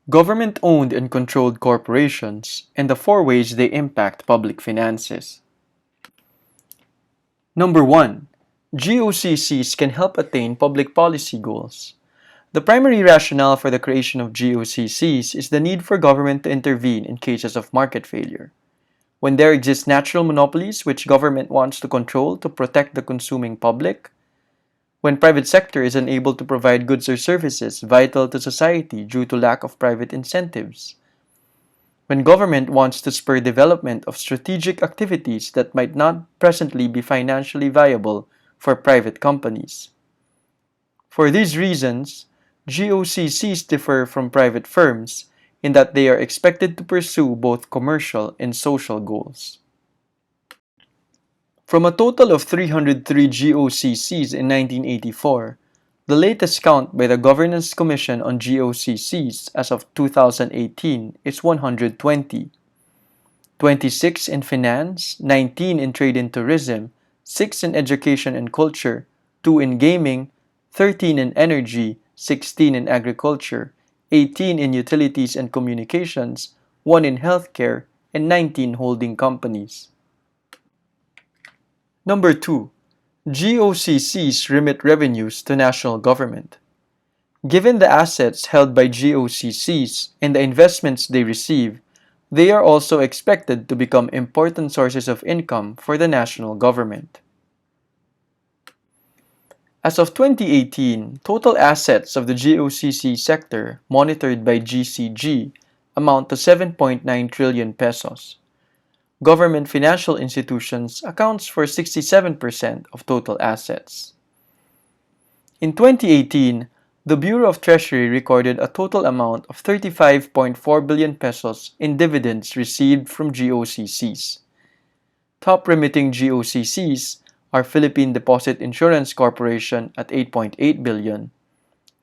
government-owned and controlled corporations, and the four ways they impact public finances. Number 1. GOCCs can help attain public policy goals. The primary rationale for the creation of GOCCs is the need for government to intervene in cases of market failure. When there exist natural monopolies which government wants to control to protect the consuming public, when private sector is unable to provide goods or services vital to society due to lack of private incentives, when government wants to spur development of strategic activities that might not presently be financially viable for private companies. For these reasons, GOCCs differ from private firms in that they are expected to pursue both commercial and social goals. From a total of 303 GOCCs in 1984, the latest count by the Governance Commission on GOCCs as of 2018 is 120. 26 in finance, 19 in trade and tourism, 6 in education and culture, 2 in gaming, 13 in energy, 16 in agriculture, 18 in utilities and communications, 1 in healthcare, and 19 holding companies. Number 2. GOCCs remit revenues to national government. Given the assets held by GOCCs and the investments they receive, they are also expected to become important sources of income for the national government. As of 2018, total assets of the GOCC sector monitored by GCG amount to 7.9 trillion pesos. Government financial institutions accounts for 67% of total assets. In 2018, the Bureau of Treasury recorded a total amount of 35.4 billion pesos in dividends received from GOCCs. Top remitting GOCCs are Philippine Deposit Insurance Corporation at 8.8 billion,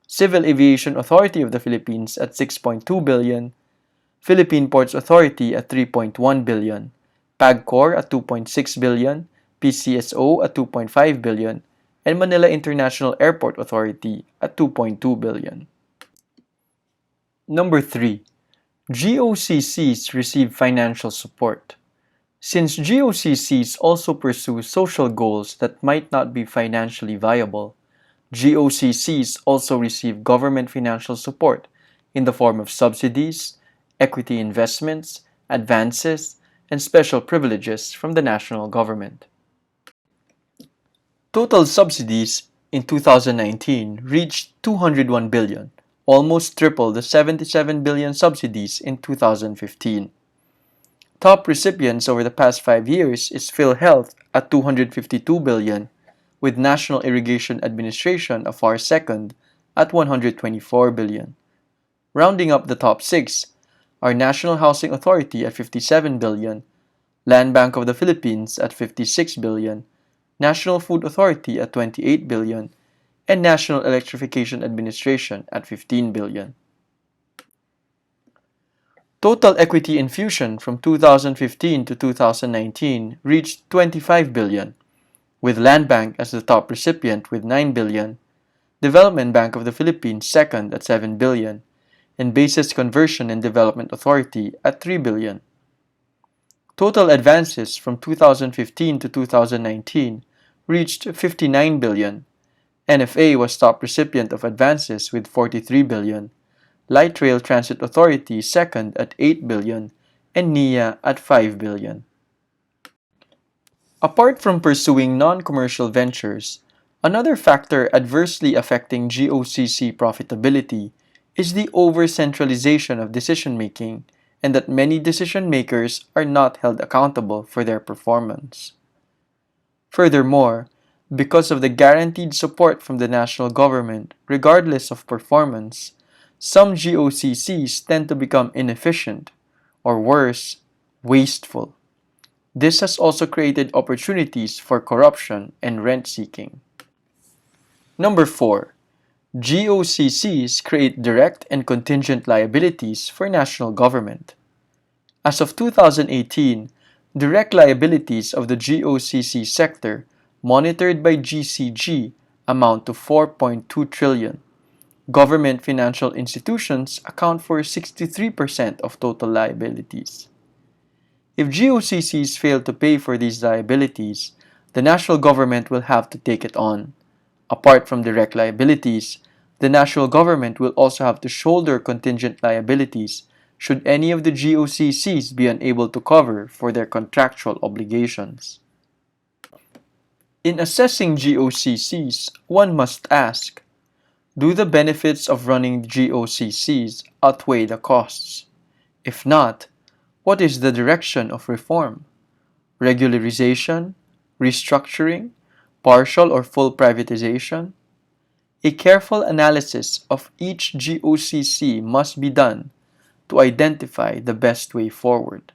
Civil Aviation Authority of the Philippines at 6.2 billion, Philippine Ports Authority at 3.1 billion, PAGCOR at 2.6 billion, PCSO at 2.5 billion, and Manila International Airport Authority at 2.2 billion. Number 3. GOCCs receive financial support. Since GOCCs also pursue social goals that might not be financially viable, GOCCs also receive government financial support in the form of subsidies, equity investments, advances, and special privileges from the national government. Total subsidies in 2019 reached 201 billion, almost triple the 77 billion subsidies in 2015. Top recipients over the past 5 years is PhilHealth at 252 billion, with National Irrigation Administration a far second at 124 billion. Rounding up the top 6 are National Housing Authority at 57 billion, Land Bank of the Philippines at 56 billion, National Food Authority at 28 billion, and National Electrification Administration at 15 billion. Total equity infusion from 2015 to 2019 reached 25 billion, with Land Bank as the top recipient with 9 billion, Development Bank of the Philippines second at 7 billion, and Basis Conversion and Development Authority at 3 billion. Total advances from 2015 to 2019 reached 59 billion. NFA was top recipient of advances with 43 billion, Light Rail Transit Authority second at 8 billion, and NIA at 5 billion. Apart from pursuing non-commercial ventures, another factor adversely affecting GOCC profitability is the over-centralization of decision-making and that many decision-makers are not held accountable for their performance. Furthermore, because of the guaranteed support from the national government regardless of performance, some GOCCs tend to become inefficient, or worse, wasteful. This has also created opportunities for corruption and rent-seeking. Number 4. GOCCs create direct and contingent liabilities for national government. As of 2018, direct liabilities of the GOCC sector monitored by GCG amount to 4.2 trillion, Government financial institutions account for 63% of total liabilities. If GOCCs fail to pay for these liabilities, the national government will have to take it on. Apart from direct liabilities, the national government will also have to shoulder contingent liabilities should any of the GOCCs be unable to cover for their contractual obligations. In assessing GOCCs, one must ask, do the benefits of running GOCCs outweigh the costs? If not, what is the direction of reform? Regularization, restructuring, partial or full privatization? A careful analysis of each GOCC must be done to identify the best way forward.